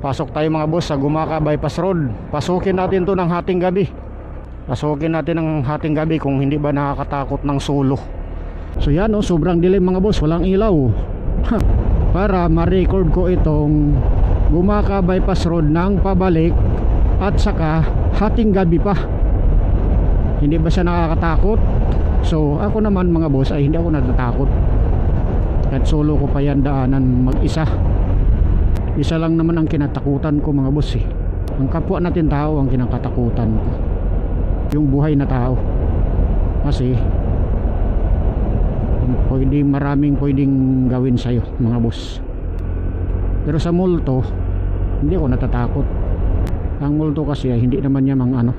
Pasok tayo mga boss sa Gumaka Bypass Road. Pasukin natin to ng hating gabi. Pasukin natin ng hating gabi kung hindi ba nakakatakot ng solo. So yan oh, sobrang dilim mga boss, walang ilaw. Para ma-record ko itong Gumaka Bypass Road ng pabalik at saka hating gabi pa. Hindi ba siya nakakatakot? So ako naman mga boss ay hindi ako natatakot. At solo ko pa yan daanan mag-isa. Isa lang naman ang kinatakutan ko mga boss eh. Ang kapwa natin tao ang kinakatakutan ko, yung buhay na tao. Kasi maraming pwedeng gawin sa'yo mga boss. Pero sa multo hindi ako natatakot. Ang multo kasi ay hindi naman yan mga ano,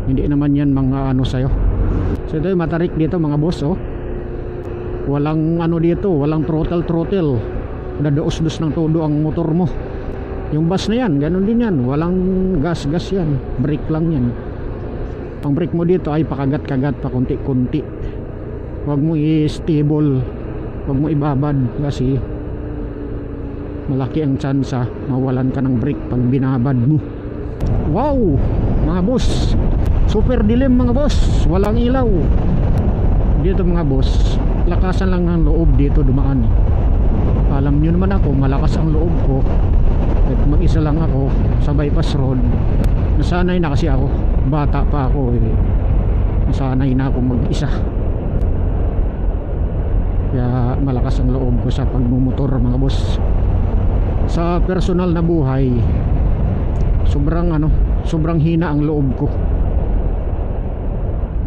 hindi naman yan mga ano sa'yo. So ito yung matarik dito mga boss oh. Walang ano dito, walang throttle. Dadaos-dos ng todo ang motor mo. Yung bus na yan, ganun din yan. Walang gas yan, brake lang yan. Ang brake mo dito ay pakagat-kagat pa kunti-kunti. Huwag mo i-stable, huwag mo ibabad kasi malaki ang tsansa mawalan ka ng brake pag binabad mo. Wow mga boss, super dilim mga boss, walang ilaw dito mga boss. Lakasan lang ng loob dito dumaan. Alam nyo naman ako, malakas ang loob ko at mag-isa lang ako sa bypass road. Nasanay na kasi ako, bata pa ako eh. Nasanay na ako mag-isa, kaya malakas ang loob ko sa pagmumotor mga boss. Sa personal na buhay, sobrang hina ang loob ko.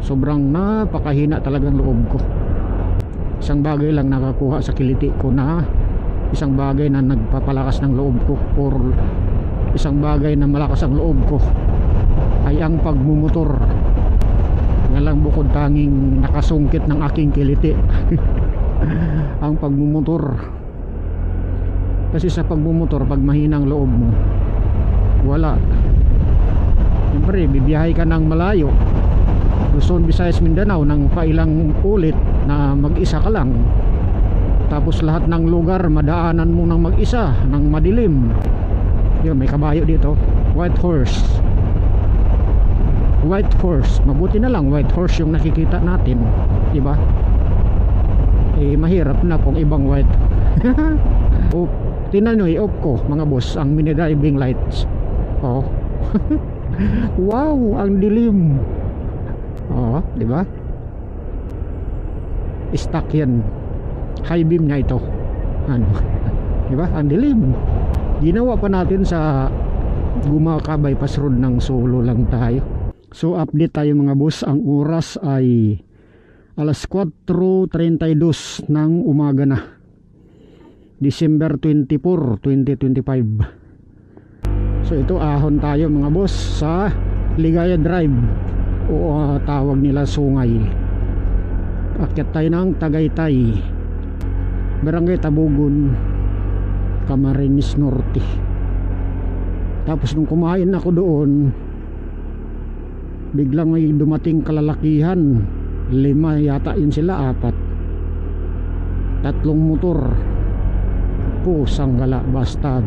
Sobrang napakahina talagang loob ko. Isang bagay lang nakakuha sa kiliti ko, na isang bagay na nagpapalakas ng loob ko, or isang bagay na malakas ang loob ko, ay ang pagmumotor. Yan lang bukod tanging nakasungkit ng aking kiliti. Ang pagmumotor. Kasi sa pagmumotor, pag mahinang loob mo, wala. Siyempre bibiyahe ka ng malayo, Luzon, Visayas, Mindanao, ng pailang ulit na mag-isa ka lang. Tapos lahat ng lugar madaanan mo ng mag-isa, ng madilim. Yun, may kabayo dito, white horse. Mabuti na lang white horse yung nakikita natin, diba? Eh mahirap na kung ibang white. Oh, tinan nyo, i-off ko mga boss ang mini driving lights. Oh. Wow, ang dilim. Oh, di ba? Stock yan. High beam niya ito. Ano? Di ba? Ang dilim. Ginawa pa natin sa Gumaka Bypass Road ng solo lang tayo. So update tayo mga boss. Ang oras ay alas 4:32 ng umaga na. December 24, 2025. So ito ahon tayo mga boss sa Ligaya Drive, o tawag nila Sungay. Akyat tayo ng Tagaytay, Barangay Tabugon, Camarines Norte. Tapos nung kumain ako doon, biglang may dumating kalalakihan, 5 yata yun sila, 4, 3 motor. Pusang gala, basta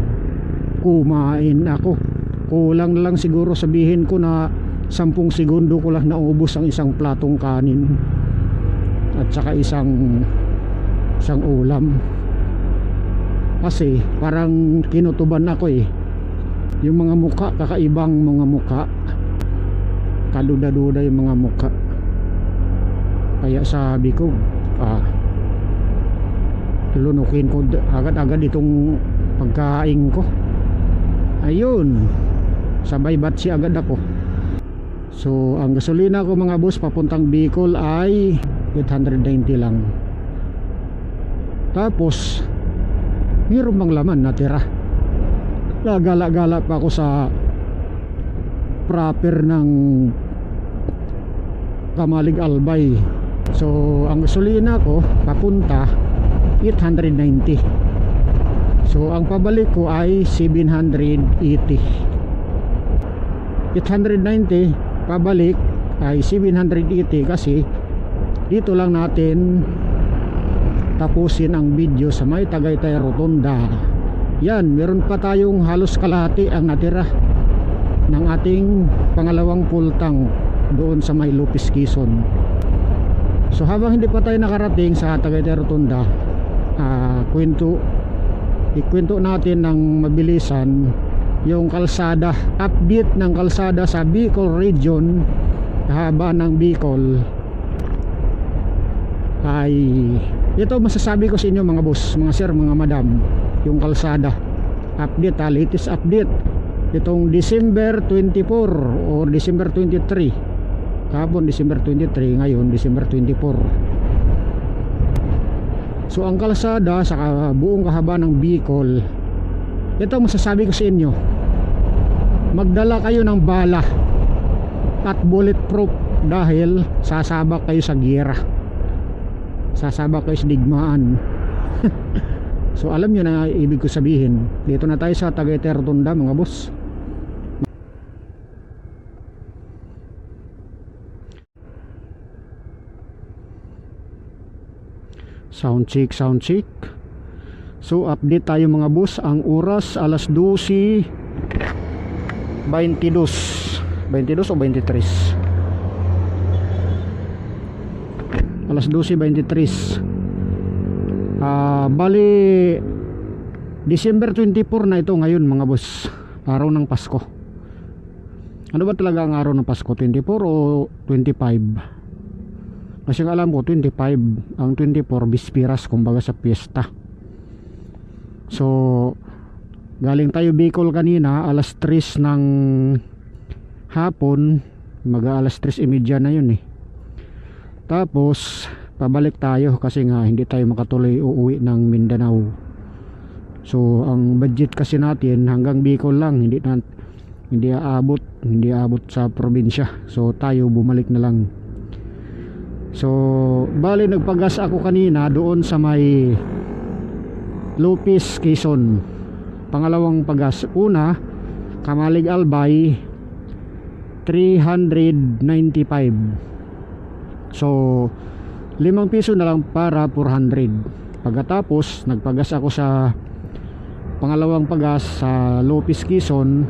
kumain ako. Kulang lang siguro sabihin ko na 10 segundo ko lang naubos ang isang platong kanin at saka isang ulam. Kasi parang kinutuban ako eh. Yung mga muka, kakaibang mga muka, kaduda-duda yung mga muka. Kaya sabi ko, lunukin ko agad-agad itong pagkain ko. Ayun, sabay batsi agad ako. So ang gasolina ko mga boss papuntang Bicol ay 890 lang. Tapos mayroon bang laman natira. Gala-gala pa ako sa proper ng Kamalig Albay. So ang gasolina ko papunta 890. So ang pabalik ko ay 780. 890 pabalik ay 780 kasi dito lang natin tapusin ang video sa may Tagaytay Rotonda. Yan, meron pa tayong halos kalahati ang natira ng ating pangalawang full tank doon sa may Lopez, Quezon. So habang hindi pa tayo nakarating sa Tagaytay Rotunda, ikwento natin ng mabilisan yung kalsada, update ng kalsada sa Bicol region. Haba ng Bicol ay ito masasabi ko sa inyo mga boss, mga sir, mga madam, yung kalsada update, latest update itong December 24 or December 23, kahapon December 23, ngayon December 24. So ang kalsada sa buong kahaba ng Bicol, ito masasabi ko sa inyo, magdala kayo ng bala at bulletproof dahil sasabak kayo sa gira, sasabak kayo sa digmaan. So alam nyo na ibig ko sabihin. Dito na tayo sa Tagaytay Rotunda mga boss. Sound check, sound check. So update tayo mga boss. Ang oras alas 12:22 o 23. Alas 12:23. Bali December 24 na ito ngayon mga boss. Araw ng Pasko. Ano ba talaga ang araw ng Pasko? 24 o 25? Kasi alam ko 25. Ang 24 bispiras, kumbaga sa piyesta. So galing tayo Bicol kanina alas 3 ng hapon, mag-alas 3:30 na yun eh. Tapos pabalik tayo kasi nga hindi tayo makatuloy uuwi ng Mindanao. So ang budget kasi natin hanggang Bicol lang, hindi aabot sa probinsya. So tayo bumalik na lang. So bali nagpagas ako kanina doon sa may Lopez, Quezon. Pangalawang pagas, una Kamalig Albay 395. So 5 piso na lang para 400. Pagkatapos nagpagas ako sa pangalawang pagas sa Lopez, Quezon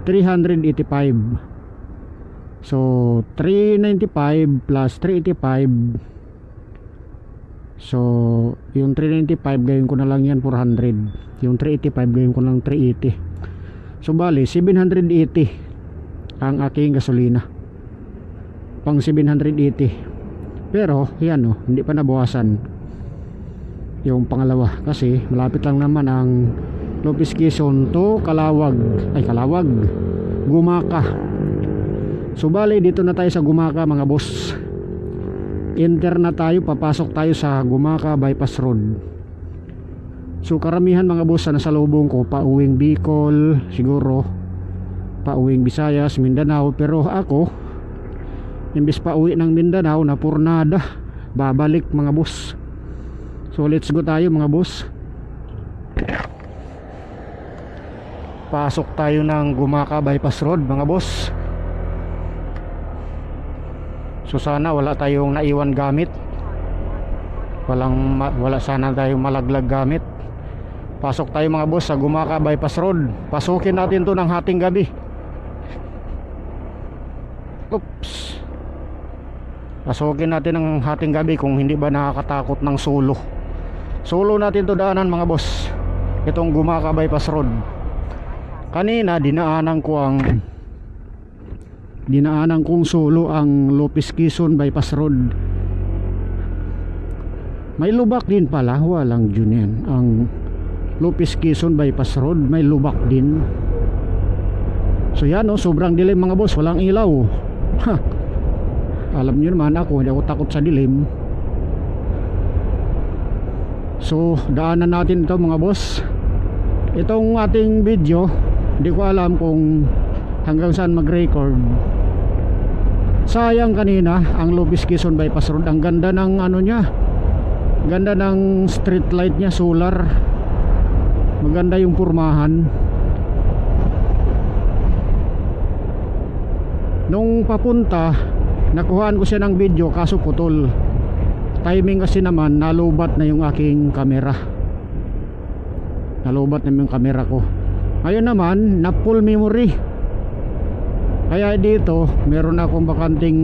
385. So 395 plus 385. So yung 395 gawin ko na lang yan 400. Yung 385 gawin ko lang 380. So bali 780 ang aking gasolina, pang 780. Pero yan oh, hindi pa nabawasan yung pangalawa kasi malapit lang naman ang Lopez, Quezon to Calawag, Gumaca. So bali dito na tayo sa Gumaca mga boss. Enter na tayo, papasok tayo sa Gumaca Bypass Road. So karamihan mga boss na nasalubong ko pauwing Bicol, siguro pauwing Visayas, Mindanao. Pero ako imbis pauwi ng Mindanao na purnada, babalik mga boss. So let's go tayo mga boss. Pasok tayo ng Gumaca Bypass Road mga boss. So sana wala tayong naiwan gamit, wala sana tayong malaglag gamit. Pasok tayo mga boss sa Gumaca Bypass Road. Pasukin natin to ng hating gabi. Oops. Pasukin natin ng hating gabi kung hindi ba nakakatakot ng solo. Solo natin to daanan mga boss, itong Gumaca Bypass Road. Kanina dinaanan kong solo ang Lopez, Quezon Bypass Road. May lubak din pala, walang dyan yan. Ang Lopez, Quezon Bypass Road may lubak din. So yan oh, sobrang dilim mga boss, walang ilaw. Alam nyo naman ako, hindi ako takot sa dilim. So daanan natin ito mga boss. Itong ating video, hindi ko alam kung hanggang saan mag-record. Sayang kanina ang Lopez, Quezon Bypass Road. Ang ganda ng ano niya, ganda ng street light niya, solar. Maganda yung purmahan. Nung papunta nakuhaan ko siya ng video kaso putol. Timing kasi naman nalubat na yung aking camera. Nalubat na yung camera ko. Ngayon naman na full memory, kaya dito meron akong bakanting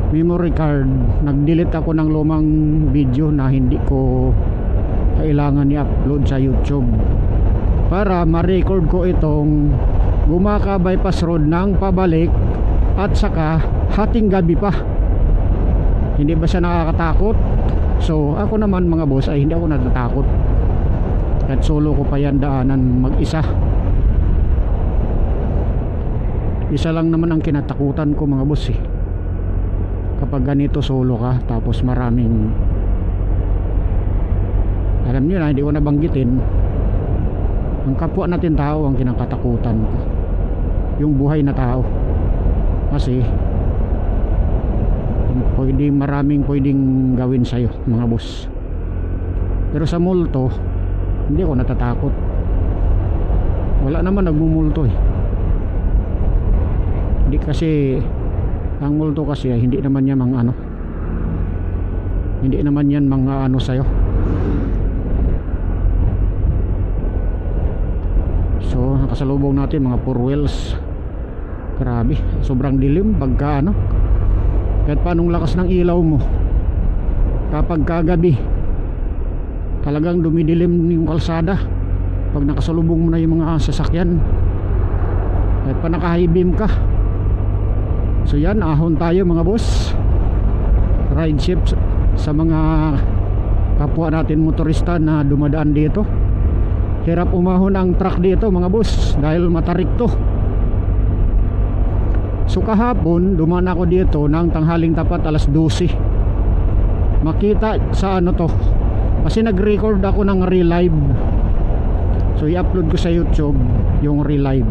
memory card. Nag-delete ako ng lumang video na hindi ko kailangan i-upload sa YouTube para ma-record ko itong Gumaka Bypass Road ng pabalik at saka hating gabi pa. Hindi ba siya nakakatakot? So ako naman mga boss ay hindi ako natatakot. At solo ko pa yan daanan mag-isa. Isa lang naman ang kinatakutan ko mga boss kapag ganito solo ka, tapos maraming, alam nyo na, hindi ko nabanggitin, ang kapwa natin tao ang kinakatakutan ko, yung buhay na tao. Kasi maraming pwedeng gawin sa'yo mga boss. Pero sa multo hindi ako natatakot. Wala naman nagmumulto Hindi kasi ang multo kasi hindi naman yan mga ano, hindi naman yan mga ano sa'yo. So nakasalubong natin mga four wheels. Grabe, sobrang dilim pagka ano, kahit paanong lakas ng ilaw mo kapag kagabi, talagang dumidilim yung kalsada pag nakasalubong mo na yung mga sasakyan, kahit pa naka-high beam ka. So yan, ahon tayo mga boss, ride shift sa mga kapwa natin motorista na dumadaan dito. Hirap umahon ang truck dito mga boss dahil matarik to. So kahapon dumaan ako dito ng tanghaling tapat alas 12. Makita sa ano to, kasi nag-record ako ng real live, so i-upload ko sa YouTube yung real live.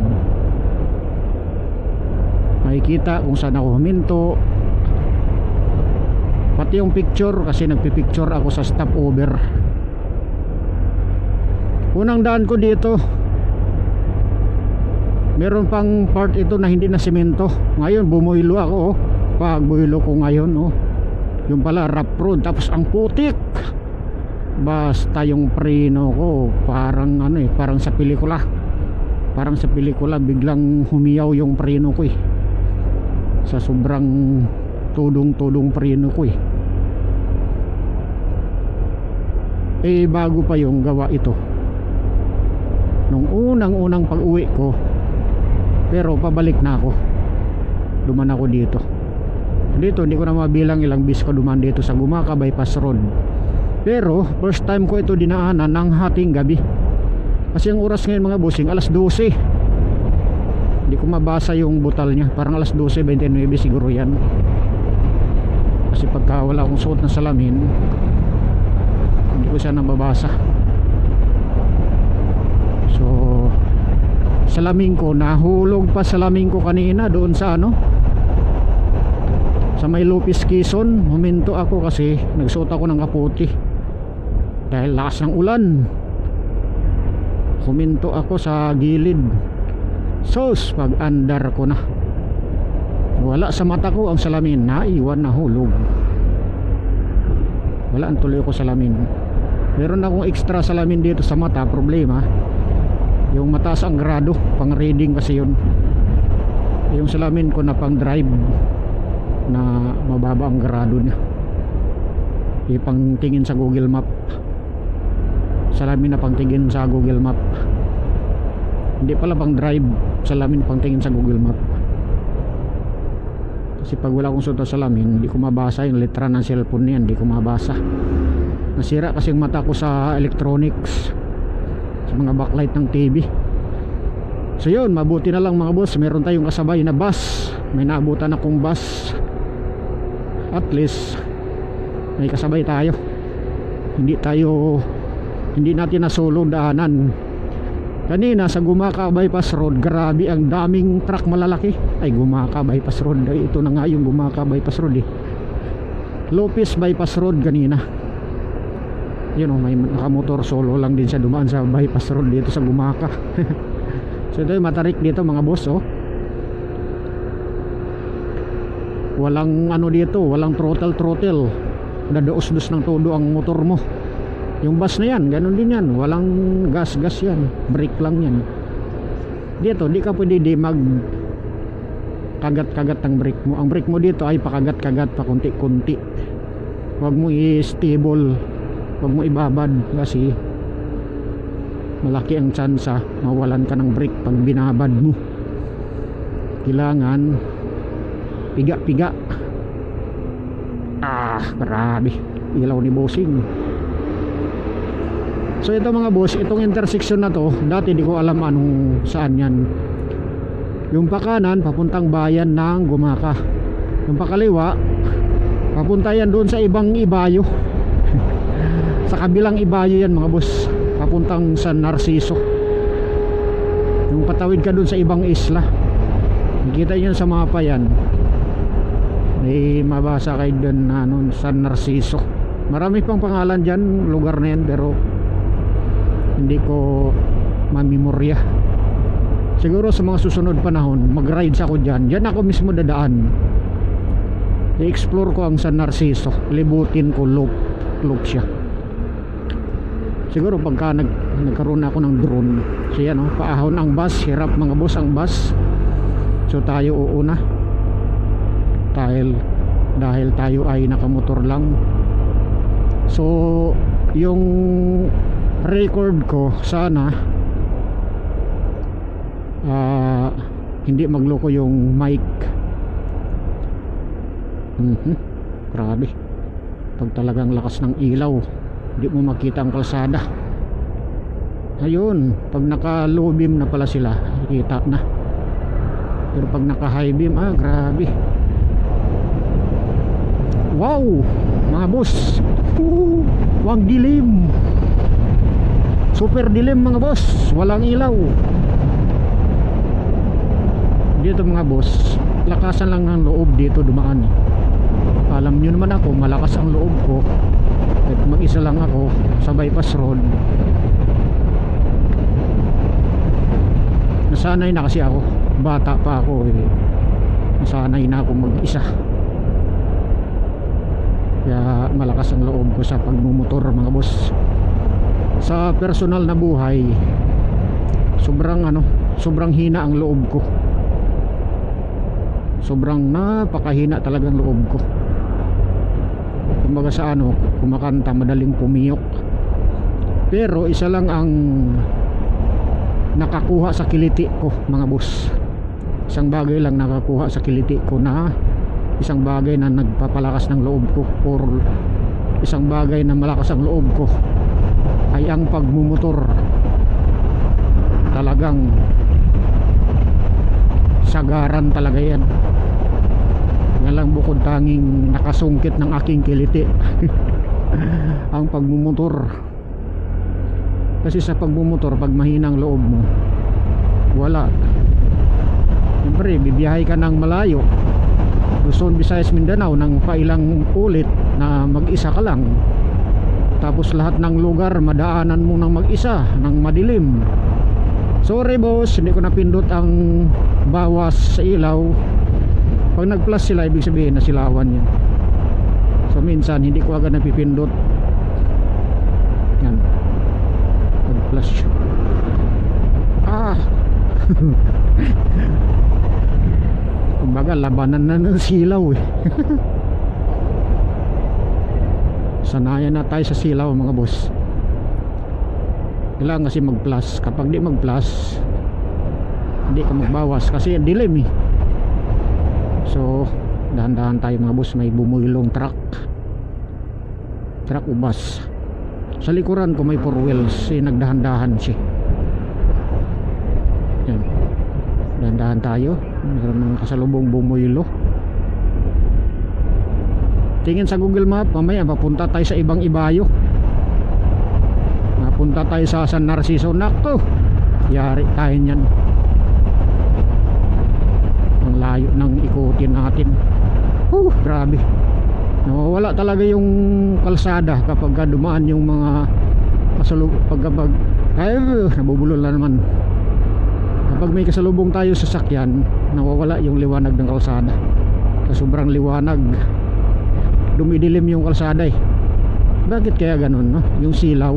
Makikita kung saan ako huminto, pati yung picture kasi nagpipicture ako sa stopover. Unang daan ko dito, meron pang part ito na hindi na semento. Ngayon bumuhilo ako pag buhilo ko ngayon yung pala rough road, tapos ang putik. Basta yung preno ko parang ano parang sa pelikula. Parang sa pelikula biglang humiyaw yung preno ko sa sobrang tudong preno ko bago pa yung gawa ito nung unang pag-uwi ko. Pero pabalik na ako, duman ako dito hindi ko na mabilang ilang bis ko duman dito sa Gumaka Bypass Road. Pero first time ko ito dinaanan ng hating gabi, kasi ang oras ngayon mga bossing alas 12. Hindi ko mabasa yung butal niya, parang alas 12:29 siguro yan, kasi pagka wala akong suot na salamin hindi ko siya nababasa. So salamin ko, nahulog pa salamin ko kanina doon sa ano, sa may Lopez Quezon. Huminto ako kasi nagsuot ako ng kaputi dahil lakas ng ulan. Huminto ako sa gilid. Sos, pag andar ko na, wala sa mata ko ang salamin, naiwan na hulog. Wala ang tuloy ko salamin. Meron akong extra salamin dito sa mata. Problema yung mataas ang grado, pang reading kasi yun. Yung salamin ko na pang drive na mababa ang grado niya, ipang tingin sa Google Map. Salamin na pang tingin sa Google Map, hindi pala pang drive, salamin pang tingin sa Google Map. Kasi pag wala akong suot na salamin, hindi ko mabasa yung letra ng cellphone niyan, hindi ko mabasa. Nasira kasi yung mata ko sa electronics, sa mga backlight ng TV. So yun, mabuti na lang mga boss, meron tayong kasabay na bus. May naabutan akong bus. At least may kasabay tayo, hindi natin na solo daanan. Kanina sa Gumaka Bypass Road, grabe ang daming truck malalaki. Ay, Gumaka Bypass Road, ito na nga yung Gumaka Bypass Road Lopez Bypass Road kanina. Yun may nakamotor solo lang din siya dumaan sa bypass road dito sa Gumaka. So ito yung matarik dito mga boss walang ano dito, walang throttle, dadaos-dos ng todo ang motor mo. Yung bus na yan, ganun din yan, walang gas yan, brake lang yan. Dito di ka pwede di mag kagat-kagat ang brake mo. Ang brake mo dito ay pakagat-kagat pa kunti-kunti. Huwag mo i-stable, huwag mo ibabad kasi malaki ang tsansa mawalan ka ng brake pag binabad mo. Kailangan piga-piga. Grabe ilaw ni bossing. So ito mga boss, itong intersection na to, dati di ko alam anong saan yan. Yung pakanan papuntang bayan ng Gumaka, yung pakaliwa papunta yan doon sa ibang ibayo. Sa kabilang ibayo yan mga boss, papuntang San Narciso. Yung patawid ka doon sa ibang isla, nakita nyo sa mapa yan, may mabasa kayo doon na San Narciso. Marami pang pangalan dyan, lugar na yan, pero hindi ko mamemorya. Siguro sa mga susunod panahon mag-rides ako dyan, dyan ako mismo dadaan, i-explore ko ang San Narciso, libutin ko, loop siya. Siguro pagka nagkaroon ako ng drone. So yan paahon ang bus, hirap mga boss ang bus. So tayo uuna dahil tayo ay nakamotor lang. So yung record ko sana hindi magloko yung mic. Grabe pag talagang lakas ng ilaw, hindi mo makita ang kalsada. Ayun, pag naka low beam na pala sila, kita na. Pero pag naka high beam, grabe. Wow mga boss, wag dilim, super dilim mga boss, walang ilaw dito mga boss. Lakasan lang ng loob dito dumaan. Alam nyo naman ako, malakas ang loob ko at mag-isa lang ako sa bypass road. Nasanay na kasi ako, bata pa ako nasanay na ako mag-isa, kaya malakas ang loob ko sa pagmumotor mga boss. Sa personal na buhay, sobrang hina ang loob ko. Sobrang napakahina talagang loob ko. Kumbaga sa kumakanta madaling pumiyok. Pero isa lang ang nakakuha sa kiliti ko mga boss. Isang bagay lang nakakuha sa kiliti ko, na isang bagay na nagpapalakas ng loob ko, or isang bagay na malakas ang loob ko, ay ang pagmumotor. Talagang sagaran talaga yan. Nga lang bukod tanging nakasungkit ng aking kiliti ang pagmumotor. Kasi sa pagmumotor, pag mahinang loob mo, wala. Siyempre bibiyahe ka ng malayo, Luzon, Visayas, Mindanao, ng pailang ulit na mag-isa ka lang. Tapos lahat ng lugar madaanan mo ng mag-isa, ng madilim. Sorry boss, hindi ko napindot ang bawas sa ilaw. Pag nag-plus sila, ibig sabihin na silawan yan. So minsan hindi ko agad napipindot. Yan, nag-plus siya. Kumbaga labanan na ng silaw Sanayan na tayo sa silaw mga boss. Kailangan kasi mag-plus. Kapag di mag-plus, hindi ka magbawas kasi dilim So dahan-dahan tayo mga boss. May bumulong truck o bus sa likuran ko, may 4 wheels. Nagdahan-dahan siya. Yan, dahan-dahan tayo. Meron ng kasalubong bumulo. Tingin sa Google Map, mamaya papunta tayo sa ibang ibayo. Punta tayo sa San Narciso. Nako, yari tayo nyan. Ang layo ng ikutin natin. Grabe. Nawawala talaga yung kalsada kapag dumaan yung mga kapag nabubulol na naman. Kapag may kasalubong tayo sa sakyan, nawawala yung liwanag ng kalsada. Sa sobrang liwanag, dumidilim yung kalsada Bakit kaya ganun, no? Yung silaw,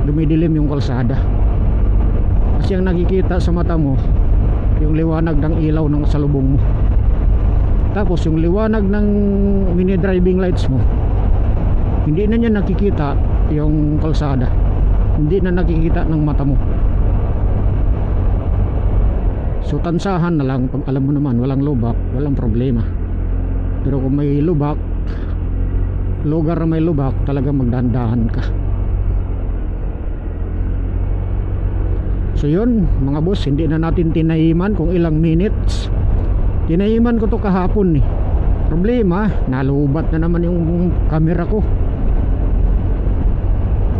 dumidilim yung kalsada. Kasi ang nakikita sa mata mo, yung liwanag ng ilaw ng salubong mo. Tapos yung liwanag ng mini driving lights mo, hindi na niya nakikita yung kalsada, hindi na nakikita ng mata mo. So tansahan na lang. Pag alam mo naman walang lubak, walang problema. Pero kung may lubak, lugar na may lubak, talagang magdahan-dahan ka. So yun mga boss, hindi na natin tinahiman kung ilang minutes. Tinahiman ko to kahapon eh. Problema, nalubat na naman yung camera ko.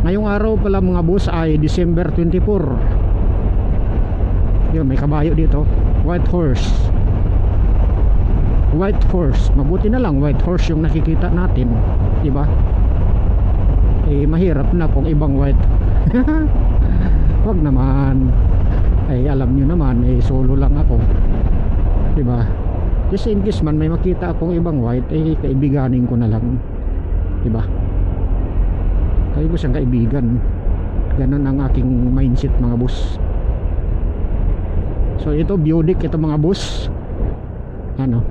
Ngayong araw pala mga boss ay December 24. Yun, may kabayo dito, white horse. White horse, mabuti na lang white horse yung nakikita natin, diba? Eh mahirap na kung ibang white. Wag naman. Ay alam nyo naman, eh solo lang ako, diba? Just in case man may makita akong ibang white, eh kaibiganin ko na lang, diba? Kaya ko siyang kaibigan. Ganun ang aking mindset mga boss. So ito Buick, ito mga boss. Ano,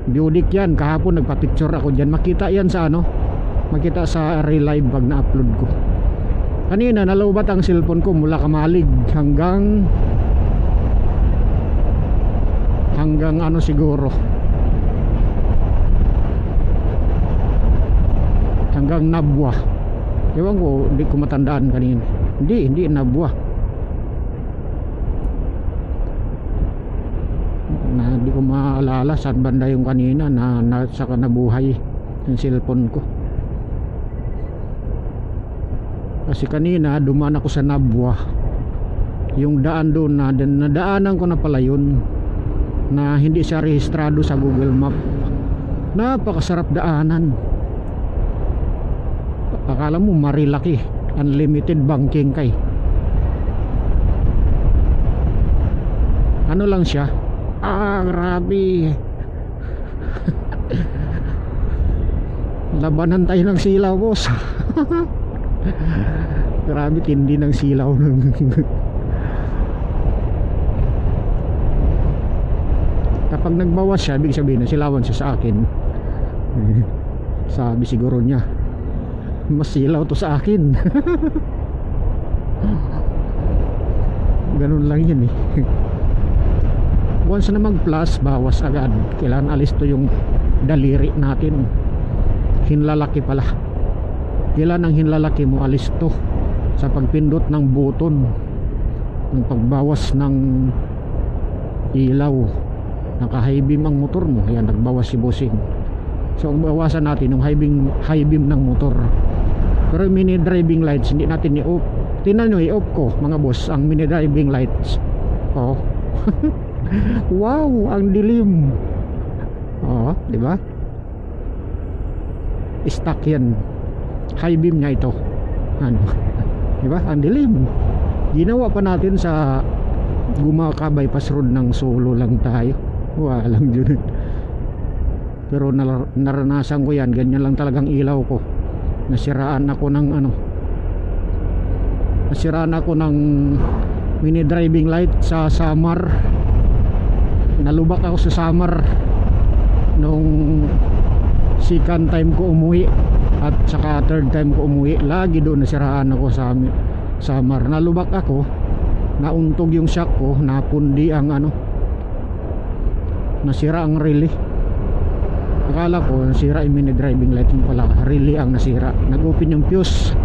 Buick yan. Kahapon nagpa-picture ako dyan. Makita yan sa ano, makita sa relive pag na-upload ko. Kanina nalobat ang cellphone ko mula Kamalig hanggang ano siguro, hanggang Nabwa. Ewan ko, hindi ko matandaan kanina. Hindi Nabwa. Hindi ko maalala saan banda yung kanina na saka nabuhay yung cellphone ko. Kasi kanina dumaan ako sa Nabwa. Yung daan doon na nadaanan ko na pala yun, na hindi siya rehistrado sa Google Map. Napakasarap daanan. Akala mo Marilaki, unlimited banking kay. Ano lang siya, grabe. Labanan tayo ng silaw boss. Grabe tindi ng silaw. Kapag nagbawas siya, ibig sabihin na silawan siya sa akin. Sabi siguro niya, mas silaw to sa akin. Ganun lang yan eh. Once na mag plus, bawas agad. Kailangan alis to yung daliri natin. Hinlalaki pala. Kailan ang hinlalaki mo, alis to sa pagpindot ng button, ng pagbawas ng ilaw. Naka high beam ang motor mo, ayan, nagbawas si bossing. So ang bawasan natin yung high beam ng motor. Pero yung mini driving lights hindi natin i-off. Tingnan nyo, i-off ko mga boss ang mini driving lights. Oh. Wow, ang dilim. Oh, di ba? Stuck yan. High beam niya ito. Ano? Di ba? Ang dilim. Ginawa pa natin sa Gumaka bypass road ng solo lang tayo. Walang dyan. Pero naranasan ko yan. Ganyan lang talagang ilaw ko. Nasiraan ako ng ano, nasiraan ako ng mini driving light sa Samar. Nalubak ako sa Samar nung second time ko umuwi, at saka third time ko umuwi. Lagi doon nasiraan ako sa Samar. Nalubak ako, nauntog yung shock ko, napundi ang ano, nasira ang relay. Akala ko nasira yung mini driving light, yung pala relay ang nasira. Nag-open yung fuse.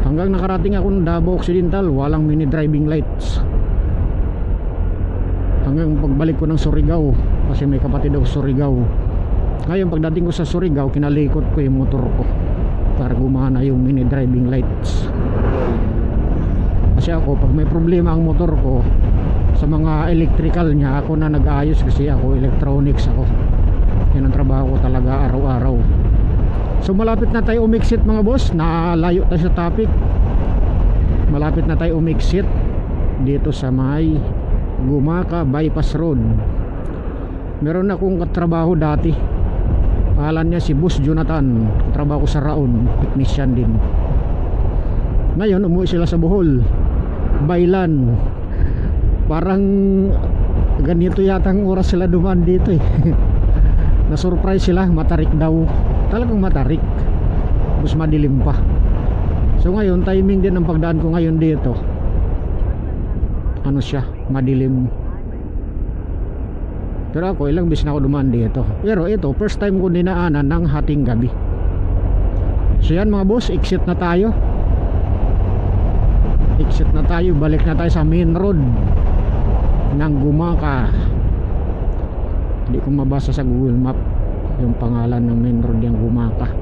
Hanggang nakarating ako ng Davao Occidental, walang mini driving lights. Hanggang pagbalik ko ng Surigao, kasi may kapatid ako Surigao. Ngayon pagdating ko sa Surigao, kinalikot ko yung motor ko para gumana yung mini driving lights. Kasi ako, pag may problema ang motor ko sa mga electrical niya, ako na nag-aayos kasi ako electronics ako. Yan ang trabaho ko talaga araw-araw. So malapit na tayo umexit mga boss. Nalayo tayo sa topic. Malapit na tayo umexit dito sa may Gumaka bypass road. Meron akong katrabaho dati Pangalan niya si Boss Jonathan, trabaho sa Raon, technician din. Ngayon umuwi sila sa Bohol, Bailan. Parang ganito yata ang oras sila dumaan dito eh. Na-surprise sila, matarik daw. Talagang matarik, tapos madilim pa. So ngayon, timing din ang pagdaan ko ngayon dito. Ano siya, madilim. Pero ako, ilang bis na ako dumaan dito. Pero ito, first time ko dinaanan ng hating gabi. So yan mga boss, exit na tayo. Exit na tayo, balik na tayo sa main road ng Gumaka. Hindi ko mabasa sa Google Map yung pangalan ng main road ng Gumaka.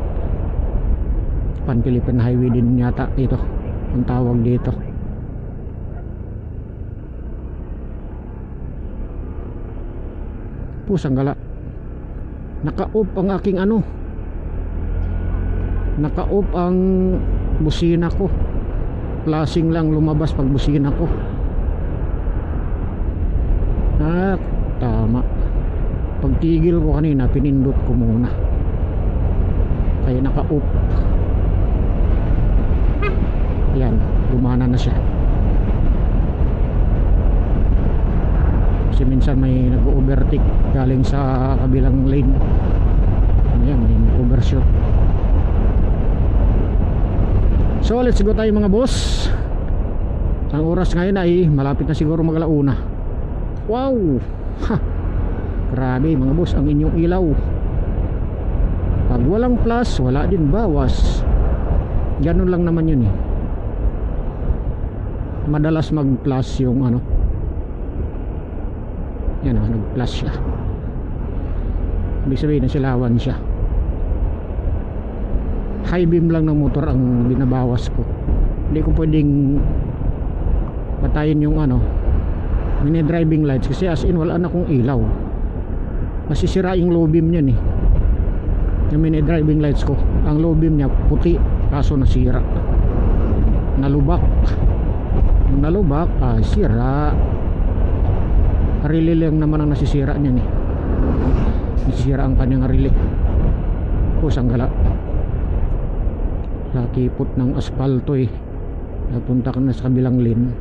Pan Philippine Highway din yata ito ang tawag dito. Pusang gala, naka-off ang aking ano, naka-off ang busina ko. Flashing lang lumabas pag busina ko. Tama. Pagtigil ko kanina, pinindot ko muna, kaya naka-off. Yan, gumana na siya. Kasi minsan may nag-overtake galing sa kabilang lane. Ayan, may overshoot. So let's go tayo mga boss. Ang oras ngayon ay malapit na siguro mag-alauna. Wow, ha, grabe mga boss ang inyong ilaw. Pag walang plus, wala din bawas. Ganun lang naman yun eh. Madalas mag plus yung ano. Yan o, nag-plus siya. Ibig sabihin na silawan siya. High beam lang ng motor ang binabawas ko. Hindi ko pwedeng patayin yung ano, mini driving lights, kasi as in wala na akong ilaw. Masisira yung low beam niyan eh. Yung mini driving lights ko, ang low beam niya puti, kaso nasira. Nalubak. Nalubak, sira. Relay lang naman ang nasisira niyan eh. Nasisira ang kanyang relay. Pusang gala. Nakipot ng aspalto eh. Napunta ka na sa kabilang lane.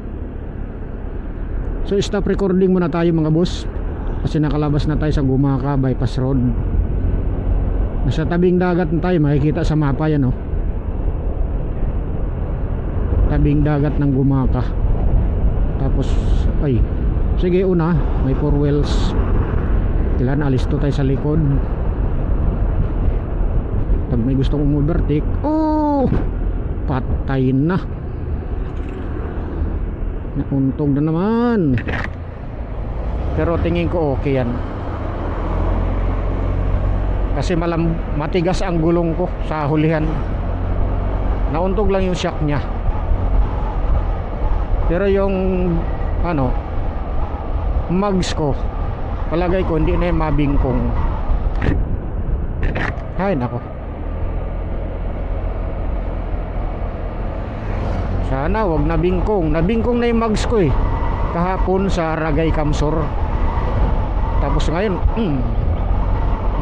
So stop recording muna tayo mga boss, kasi nakalabas na tayo sa Gumaka bypass road. Nasa tabing dagat na tayo, makikita sa mapa yan oh. Tabing dagat ng Gumaka. Tapos ay, sige una, may 4 wheels. Kailan alisto tayo sa likod. Pag may gustong umubertik, oh, patay na. Nauntog na naman. Pero tingin ko okay yan, kasi matigas ang gulong ko sa hulihan. Nauntog lang yung shock nya. Pero yung ano, mags ko, palagay ko hindi na yung mabingkong. Ay nako, sana wag nabingkong. Nabingkong na yung mags ko eh kahapon sa Ragay Kamsor. Tapos ngayon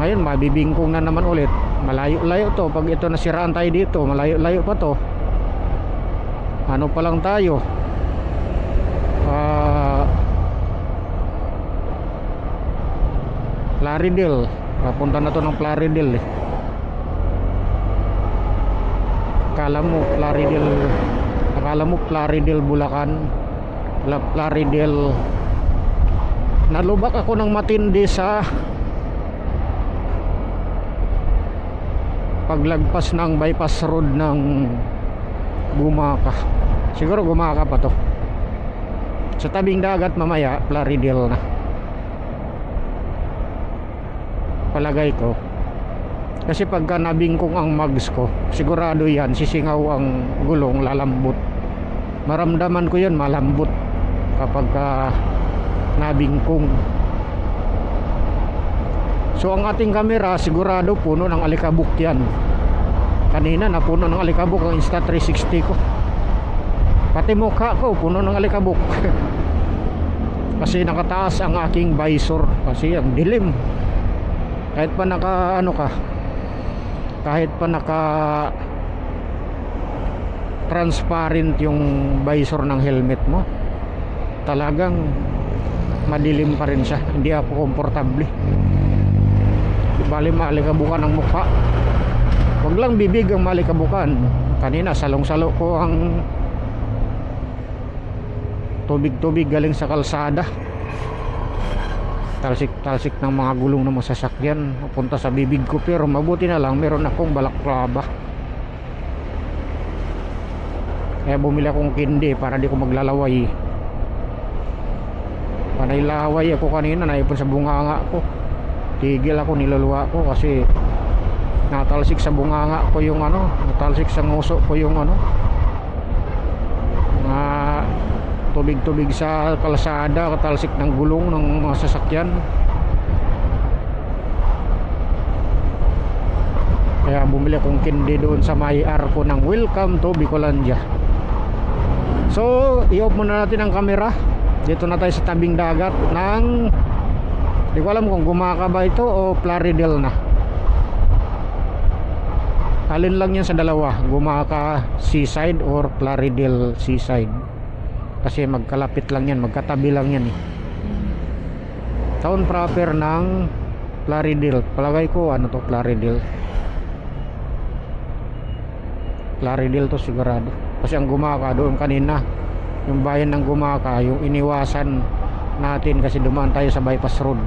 ngayon mabibingkong na naman ulit. Malayo-layo to. Pag ito nasiraan tayo dito, malayo-layo pa to. Ano pa lang tayo, Plaridel. Papunta na to ng Plaridel eh. Akala mo Plaridel Bulacan, Plaridel. Nalubak ako ng matindi sa paglagpas ng bypass road ng Gumaka. Siguro Gumaka pa to. Sa tabing dagat mamaya Plaridel na, palagay ko. Kasi pagka nabingkong ang mags ko, sigurado yan sisingaw ang gulong, lalambot. Maramdaman ko yun, malambot kapag nabingkong. So ang ating camera sigurado puno ng alikabok yan. Kanina napuno ng alikabok ang Insta360 ko. Pati mukha ko puno ng alikabok. Kasi nakataas ang aking visor, kasi ang dilim. Kahit pa naka ano ka, kahit pa naka transparent yung visor ng helmet mo, talagang madilim pa rin siya. Hindi ako komportable. Bali malikabukan ang mukha, wag lang bibig ang malikabukan. Kanina salong-salo ko ang tubig-tubig galing sa kalsada, talsik-talsik ng mga gulong ng mga sasakyan papunta sa bibig ko. Pero mabuti na lang meron akong balaklava, kaya bumili akong kindi para di ko maglalaway. Panay laway ako kanina, naipon sa bunganga ko, tigil ako, niluluwa ko kasi natalsik sa bunganga ko yung ano, natalsik sa nguso ko yung ano, tubig-tubig sa kalsada, katalsik ng gulong ng mga sasakyan. Kaya bumili akong kindi doon sa may arko ng Welcome to Bicolandia. So i-off muna natin ang camera. Dito na tayo sa tabing dagat ng, di ko alam kung Gumaca ba ito o Plaridel na. Alin lang yan sa dalawa, Gumaca Seaside or Plaridel Seaside, kasi magkalapit lang yan, magkatabi lang yan eh. Town proper ng Plaridel, palagay ko ano to, Plaridel to sigurado. Kasi ang Gumaca doon kanina, yung bayan ng Gumaca, yung iniwasan natin kasi dumaan tayo sa bypass road.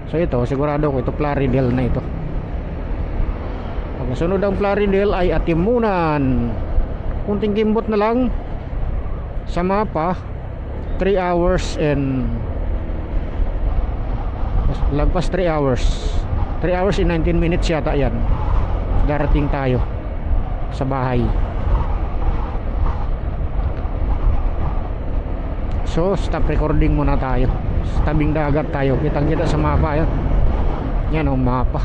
So ito sigurado ko ito Plaridel na ito. Ang sunod ang Plaridel ay Atimunan. Kunting kimbot na lang sa mapa, 3 hours and lagpas 3 hours 3 hours and 19 minutes yata yan, darating tayo sa bahay. So stop recording muna tayo. Sa tabing dagat tayo, kitang kita sa mapa yan. Yan ang mapa,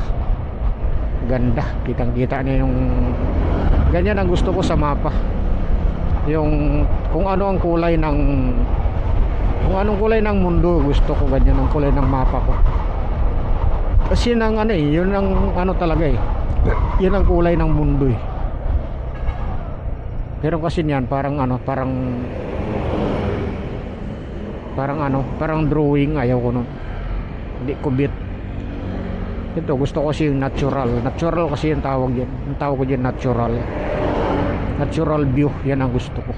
ganda, kitang kita na yung ganyan ang gusto ko sa mapa, yung kung ano ang kulay ng, kung anong kulay ng mundo gusto ko, ganyan ang kulay ng mapa ko. Kasi nang ano eh, yun ang ano talaga eh, yun ang kulay ng mundo eh. Pero kasi niyan parang ano, parang ano, parang drawing, ayaw ko nun, hindi ko bit. Ito gusto ko kasi yung natural kasi yung tawag yan, yung tawag ko dyan natural view, yan ang gusto ko.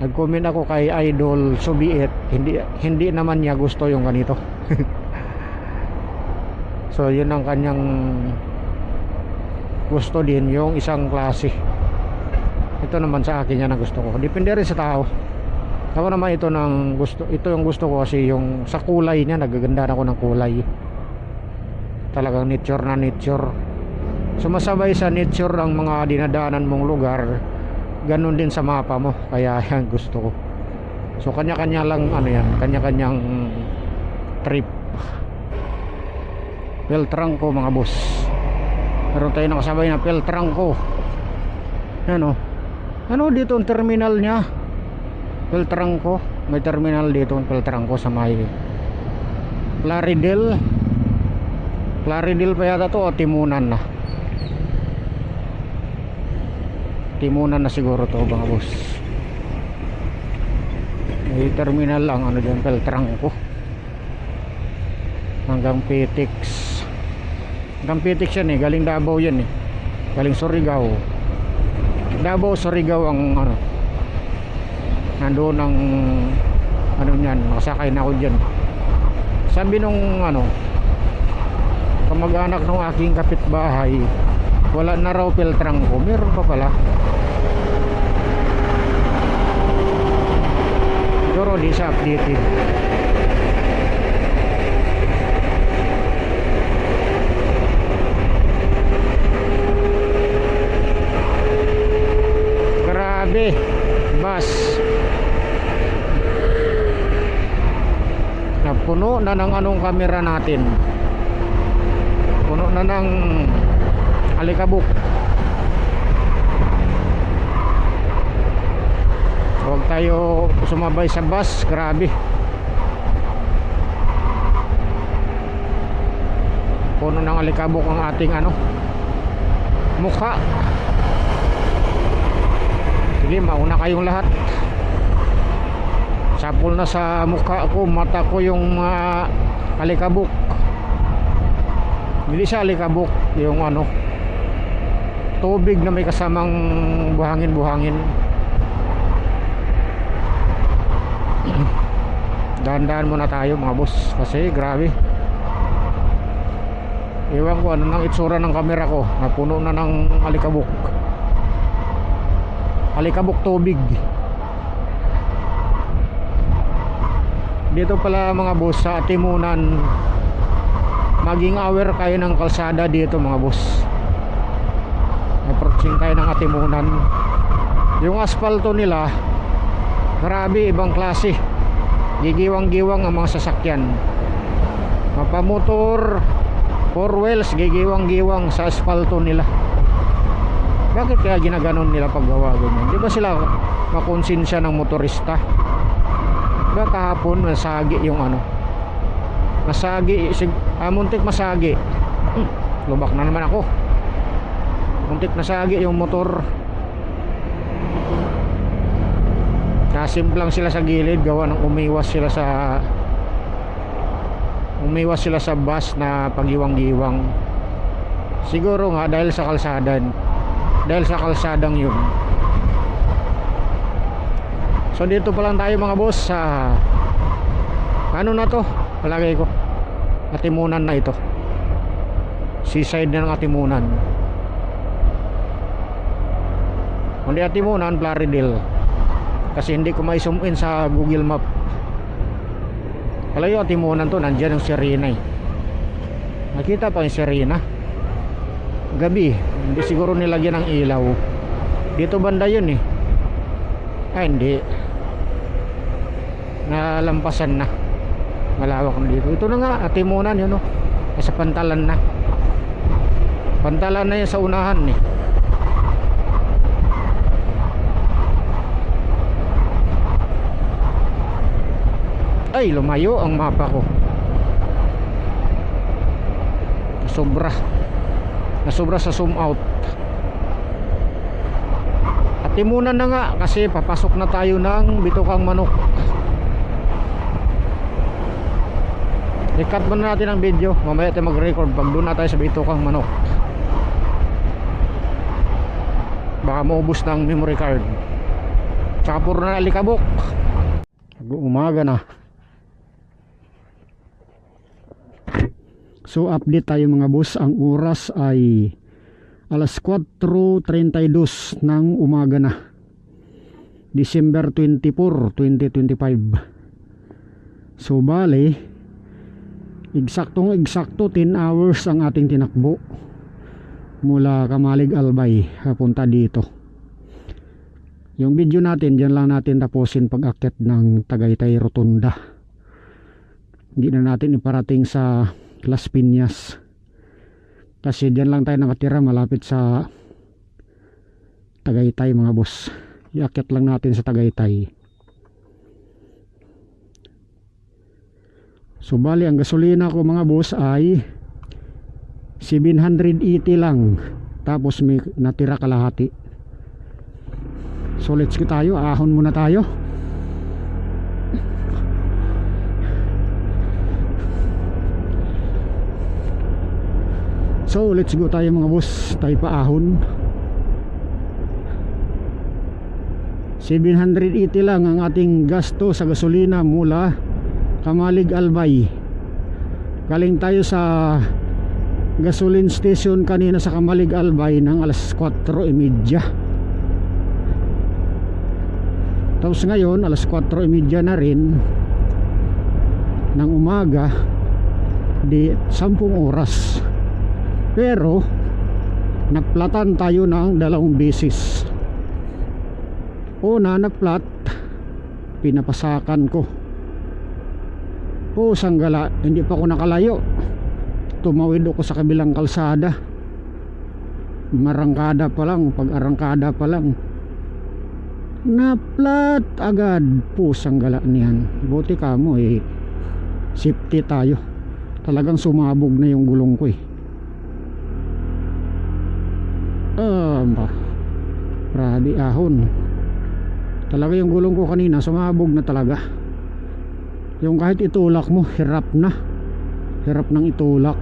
Nag-comment ako kay Idol Subiet, hindi naman niya gusto yung ganito. So yun ang kanyang gusto din, yung isang klase. Ito naman sa akin yan ang gusto ko, depende rin sa tao. Ako naman ito yung gusto ko kasi yung sa kulay niya, nagaganda ako ng kulay. Talagang nature na nature. Sumasabay sa nature ang mga dinadaanan mong lugar, ganun din sa mapa mo. Kaya yan gusto ko. So kanya-kanya lang ano yan, kanya-kanyang trip. Peltrangco mga boss. Meron tayo nakasabay na Peltrangco. Ano? Ano dito ang terminal niya? Peltrangco, may terminal dito ang Peltrangco sa may Plaridel pa yata to, o Timunan na siguro to mga boss. May terminal lang ano dyan, Peltrangco hanggang Petix yan eh, galing Davao yan eh, galing Surigao, Surigao ang ano, nandoon ang ano niyan, nakasakay na ako dyan. Sabi nung ano, kamag-anak ng aking kapitbahay, wala na raw Peltrangco, meron pa pala. Siguro di siya updated. Grabe, bus puno na ng anong camera natin, puno na ng alikabok. Huwag tayo sumabay sa bus, grabe. puno ng alikabok ang ating mukha. Sige, mauna kayong lahat. Sapol na sa mukha ko, mata ko yung alikabok. Hindi siya alikabok, yung tubig na may kasamang buhangin-buhangin. Dahan-dahan muna tayo mga boss, kasi grabe. Ewan ko ano nang itsura ng camera ko, napuno na ng alikabok. Alikabok tubig. Dito pala mga boss sa Atimunan, maging aware kayo ng kalsada dito mga boss. Approaching tayo ng Atimunan. Yung asfalto nila, grabe, ibang klase. Gigiwang-giwang ang mga sasakyan. Mapamotor, four wheels, gigiwang-giwang sa asfalto nila. Bakit kaya ginaganon nila paggawa ganyan? Di ba sila makonsensya ng motorista? Diba kahapon nasagi yung nasagi, muntik masagi. Lubak na naman ako. Muntik nasagi yung motor. Nasimplang sila sa gilid, gawa ng umiwas sila sa bus na pagiwang-giwang. Siguro nga dahil sa kalsadang yun. So dito pa lang tayo mga boss sa na to, palagay ko Atimunan na ito, seaside na ng Atimunan. Kundi Atimunan, Plaridel, kasi hindi ko may zoom in sa Google Map. Kalayo Atimunan to, nandiyan yung Serena nakita pa yung Serena gabi, hindi siguro nilagyan ng ilaw. Dito banda yun hindi, nalampasan na, malawak na dito. Ito na nga Atimunan yun nasa Pantalan na yun sa unahan Ay, lumayo ang mapa ko. Nasobra sa zoom out. Atimunan na nga kasi papasok na tayo ng Bitukang Manok. I-cut muna natin ang video, mamaya tayo mag-record pag doon na tayo sa Bitukang Manok. Baka maubos ng memory card. Tsaka puro na alikabok. Umaga na. So update tayo mga boss. Ang oras ay alas 4:32 ng umaga na, December 24, 2025. So bale, eksakto 10 hours ang ating tinakbo mula Kamalig Albay papunta dito. Yung video natin dyan lang natin tapusin pag akyat ng Tagaytay Rotunda. Hindi na natin iparating sa Las Piñas kasi dyan lang tayo nakatira, malapit sa Tagaytay mga boss. Iakyat lang natin sa Tagaytay. So bali ang gasolina ko mga boss ay 780 lang, tapos may natira kalahati. So let's go tayo, ahon muna tayo. So let's go tayo mga boss, tayo pa ahon. 780 lang ang ating gasto sa gasolina mula Kamalig Albay. Galing tayo sa gasoline station kanina sa Kamalig Albay ng alas 4:30. Tapos ngayon alas 4:30 na rin ng umaga, di 10 oras. Pero naplatan tayo ng 2 beses. Una naplat, pinapasakan ko. Sanggala, hindi pa ako nakalayo, tumawid ako sa kabilang kalsada. Marangkada pa lang, pag-arangkada pa lang naplat agad. Sanggala niyan. Buti ka mo safety tayo. Talagang sumabog na yung gulong ko Caramba. Grabe ahon talaga. Yung gulong ko kanina sumabog na talaga. Yung kahit itulak mo hirap ng itulak.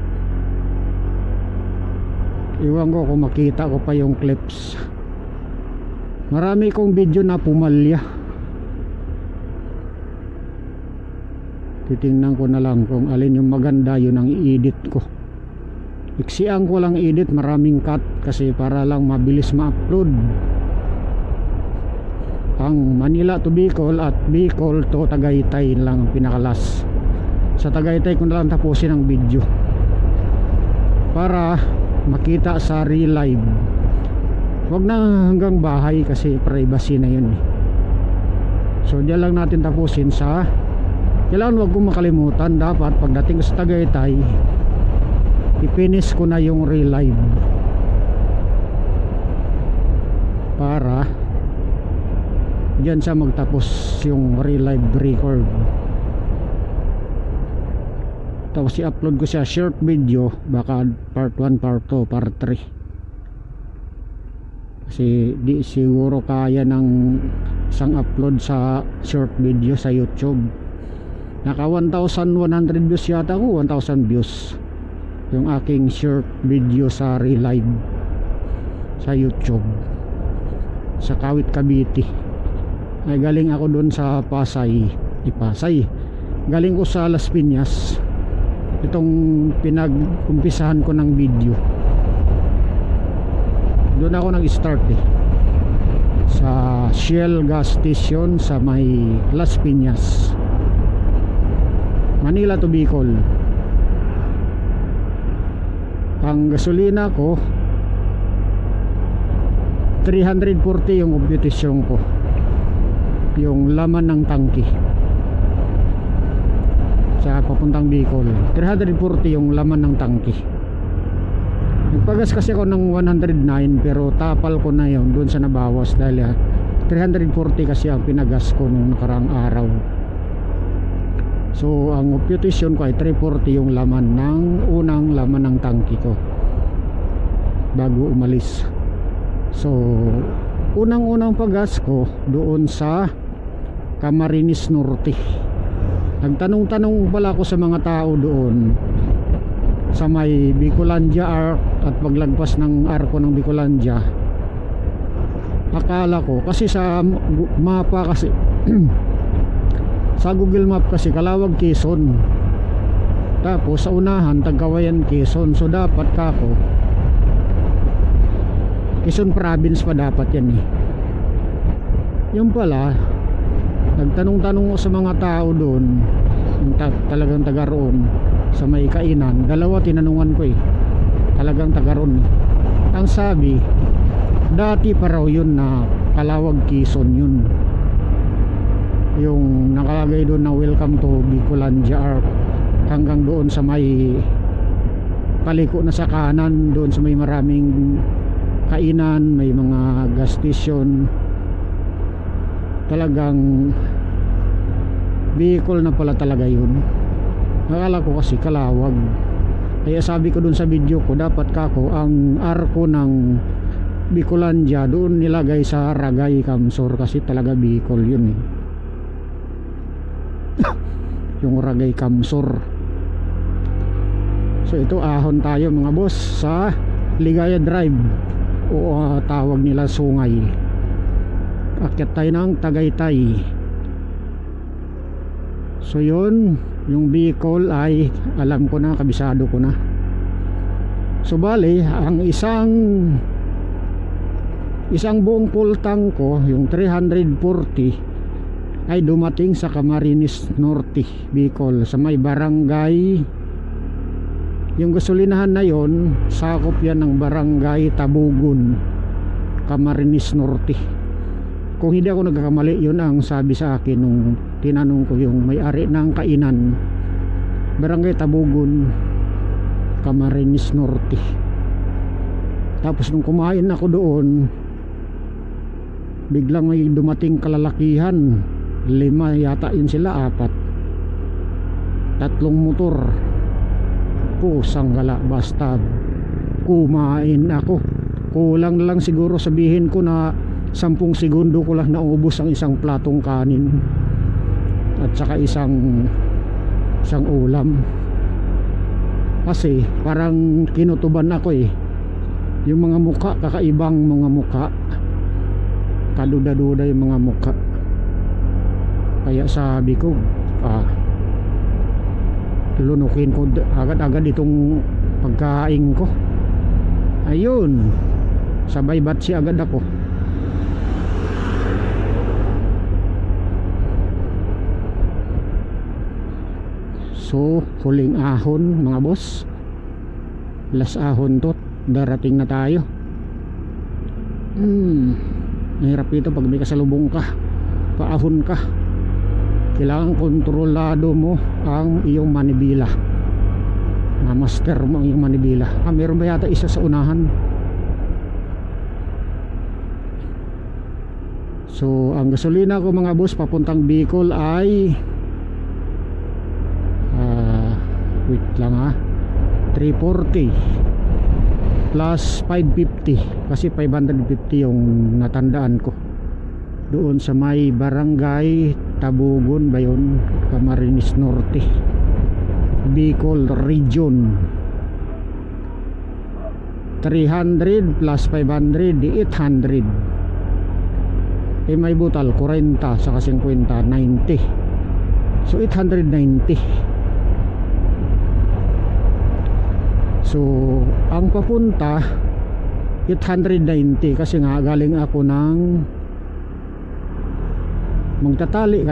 Iwan ko kung makita ko pa yung clips. Marami kong video na pumalya. Titingnan ko na lang kung alin yung maganda, yun ang i-edit ko. Iksian ko lang edit, maraming cut kasi para lang mabilis ma-upload. Ang Manila to Bicol at Bicol to Tagaytay lang ang pinakalas. Sa Tagaytay ko na lang tapusin ang video para makita sa real live. Wag na hanggang bahay kasi privacy na yun. So diyan lang natin tapusin sa. Kailangan wag kong makalimutan, dapat pagdating ko sa Tagaytay i-finish ko na yung real live para diyan sa magtapos yung real live record. Tapos i-upload ko siya short video, baka part 1, part 2, part 3 kasi di siguro kaya ng isang upload sa short video sa YouTube. Naka 1,100 views yata ako, 1,000 views yung aking short video sa real live sa YouTube sa Kawit, Cavite. Ay galing ako dun sa Pasay. Galing ko sa Las Piñas, itong pinag-umpisahan ko ng video. Doon ako nag-start sa Shell gas station sa may Las Piñas, Manila to Bicol. Ang gasolina ko 340 yung computation ko, yung laman ng tangke sa papuntang Bicol. 340 yung laman ng tangke. Nagpagas kasi ako ng 109 pero tapal ko na yun doon sa nabawas dahil 340 kasi ang pinagas ko nung nakaraang araw. So ang computation ko ay 340 yung laman ng unang laman ng tangke ko bago umalis. So unang paggas ko doon sa Camarines Norte. Nagtanong-tanong pala ako sa mga tao doon sa may Bicolandia Arc at paglagpas ng arko ng Bicolandia. Akala ko kasi sa mapa kasi sa Google Map kasi Calawag, Quezon, tapos sa unahan Tagkawayan, Quezon. So dapat kako Quezon province pa dapat yan yung pala. Nagtanong-tanong ko sa mga tao doon, yung talagang taga roon sa may kainan. Dalawa tinanungan ko talagang taga roon. Ang sabi dati pa raw yun na Calawag, Quezon yun, yung nakalagay doon na welcome to Bicolandia Arc, hanggang doon sa may paliko na sa kanan, doon sa may maraming kainan, may mga gas station. Talagang Bicol na pala talaga yun. Akala ko kasi Calawag. Kaya sabi ko dun sa video ko, dapat kako ang arko ng Bicolandia doon nilagay sa Ragay, Kamsor, kasi talaga Bicol yun yung Ragay, Kamsor. So ito ahon tayo mga boss sa Ligaya Drive o tawag nila Sungay. Akyat tayo ng Tagaytay. So yun, yung Bicol ay alam ko na, kabisado ko na. So bali ang isang buong full tank ko, yung 340, ay dumating sa Camarines Norte, Bicol, sa may barangay. Yung gasolinahan na yon, sakop yan ng barangay Tabugon, Camarines Norte. Kung hindi ako nagkakamali, yun ang sabi sa akin nung tinanong ko yung may-ari ng kainan, barangay Tabugon, Camarines Norte. Tapos nung kumain ako doon, biglang may dumating kalalakihan, 5 yata yun sila, 4, 3 motor. Pusang gala, basta kumain ako. kulang na lang siguro sabihin ko na 10 segundo ko lang naubos ang isang platong kanin at saka isang ulam. Kasi parang kinutuban ako eh. Yung mga muka, kakaibang mga muka, kaduda-duda yung mga muka. Kaya sabi ko lunukin ko agad-agad itong pagkain ko. Ayun, sabay batsi agad ako. So huling ahon mga boss, last ahon to, darating na tayo. Mahirap ito pag may kasalubong ka, paahon ka. Kailangan kontrolado mo ang iyong manibila, master mo ang iyong manibila. Meron ba yata isa sa unahan? So ang gasolina ko mga boss papuntang Bicol ay wait lang 340 plus 550, kasi 550 yung natandaan ko doon sa may barangay Tabugon ba yun, Camarines Norte, Bicol Region. 300 plus 500 di 800. May butal 40 saka 50 90, so 890. So ang papunta 890 kasi nga galing ako ng magtatali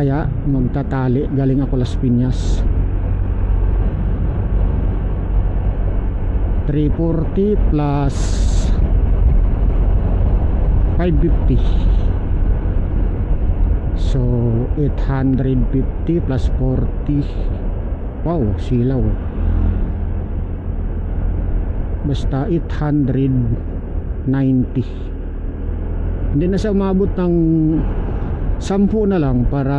galing ako Las Piñas. 340 plus 550, so 850 plus 40. Wow, silaw. Basta 890. Hindi na siya umabot ng 10 na lang para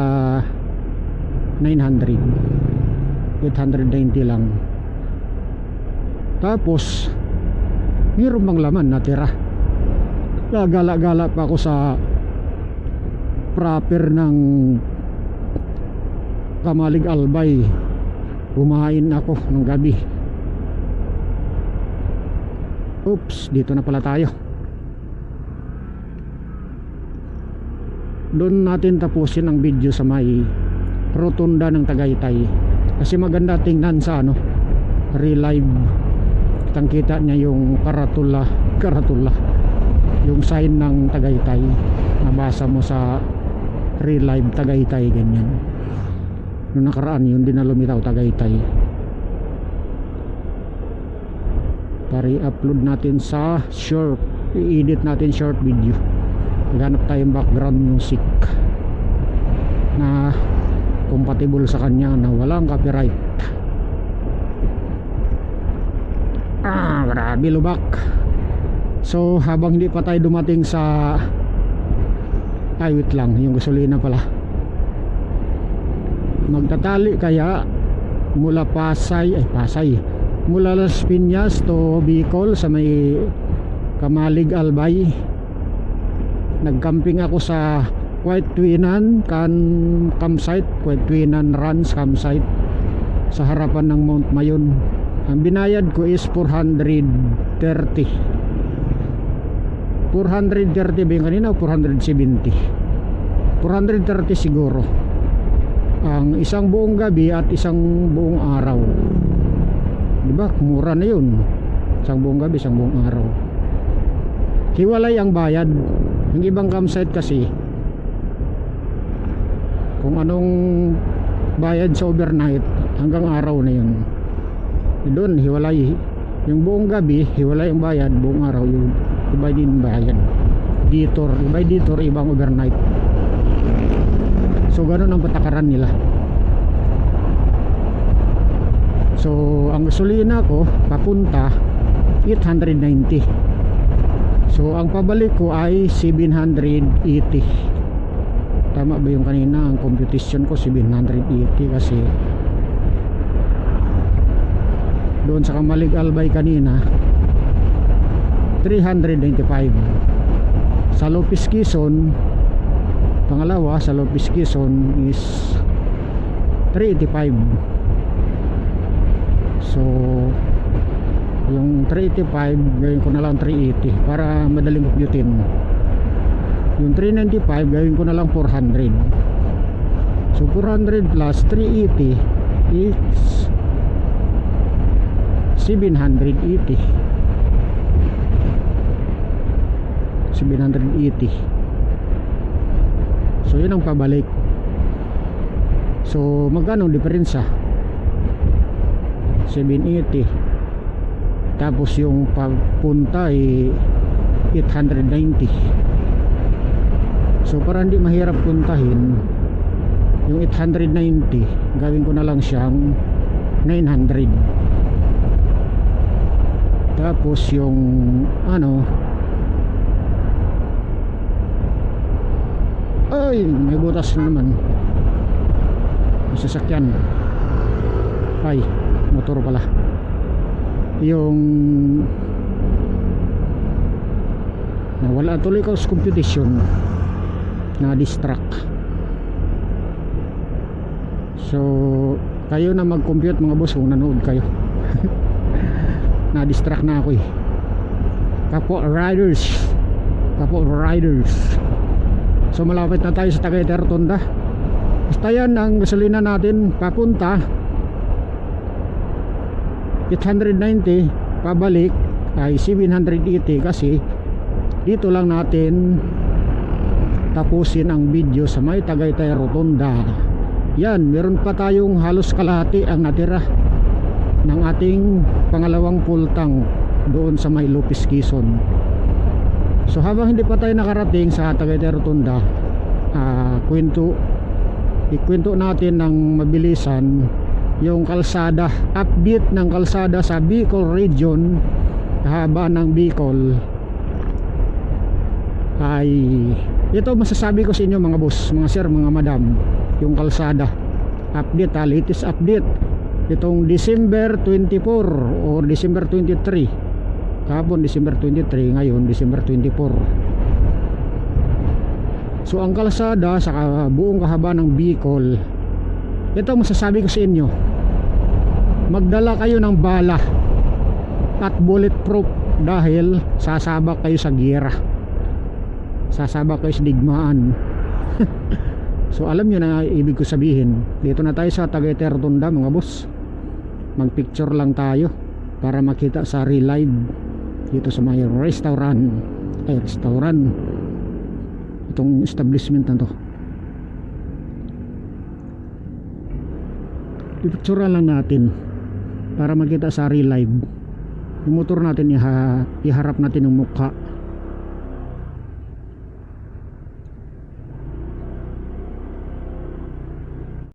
900. 890 lang. Tapos mayroon bang laman natira? Gala-gala pa ako sa proper ng Kamalig Albay. Kumain ako ng gabi. Oops, dito na pala tayo. Doon natin tapusin ang video sa may rotunda ng Tagaytay, kasi maganda tingnan sa real live. Kitang kita niya yung karatula, yung sign ng Tagaytay, nabasa mo sa real live Tagaytay, ganyan. Noong nakaraan yun din na lumitaw Tagaytay. Para i-upload natin sa short, i-edit natin short video. Maghanap tayong background music na compatible sa kanya, na walang copyright. Grabe lubak. So habang hindi pa tayo dumating sa wait lang, yung gasolina pala. Magtatali kaya mula Pasay mula Las Piñas to Bicol sa may Kamalig Albay. Nagcamping ako sa White Twinan campsite, White Twinan Ranch campsite sa harapan ng Mount Mayon. Ang binayad ko is 430. 430 ba yung kanina o 470? 430 siguro. Ang isang buong gabi at isang buong araw. Diba? Mura na yun. Isang buong gabi, isang buong araw. Hiwalay ang bayad. Yung ibang campsite kasi, kung anong bayad sa overnight, hanggang araw na yun. Doon, hiwalay. Yung buong gabi, hiwalay ang bayad. Buong araw, yung iba din bayad. Detour, iba detour, ibang overnight. So, ganun ang patakaran nila. So ang gasolina ko papunta 890. So ang pabalik ko ay 780. Tama ba yung kanina? Ang computation ko 780 kasi doon sa Kamalig Albay kanina 395. Sa Lopez Quezon, pangalawa sa Lopez Quezon is 385. So yung 385 gawin ko na lang 380 para madaling computein. Yung 395 gawin ko na lang 400. So 400 plus 380 is 780. 780. So yun ang pabalik. So magkano ang diferensya? 780. Tapos yung pagpunta ay 890. So para hindi mahirap puntahin, yung 890 gawin ko na lang siyang 900. Tapos yung ano, ay may butas na naman, may sasakyan, ay motor pala. Yung nawala tuloy ko sa computation, na distract. So kayo na mag-compute mga boss kung nanood kayo. Na distract na ako eh. Kapwa riders. So malapit na tayo sa Tagaytay Rotonda. Basta yan ang gasolina natin papunta 890, pabalik ay 780 kasi dito lang natin tapusin ang video sa may Tagaytay Rotonda. Yan, meron pa tayong halos kalahati ang natira ng ating pangalawang full tank doon sa may Lopez Quezon. So habang hindi pa tayo nakarating sa Tagaytay Rotonda, ikwento natin ng mabilisan yung kalsada, update ng kalsada sa Bicol region. Kahaba ng Bicol ay ito masasabi ko sa inyo mga boss, mga sir, mga madam, yung kalsada update, latest update itong December 24 or December 23. Kahapon December 23, ngayon December 24. So ang kalsada sa buong kahaba ng Bicol, ito masasabi ko sa inyo, magdala kayo ng bala at bulletproof dahil sasabak kayo sa gira, sasabak kayo sa digmaan. So alam nyo na ibig ko sabihin. Dito na tayo sa Tagaytay Rotonda mga boss. Mag-picture lang tayo para makita sa real live dito sa may restaurant. Itong establishment na to. I-picture lang natin para makita sa real live. Yung motor natin iharap natin yung mukha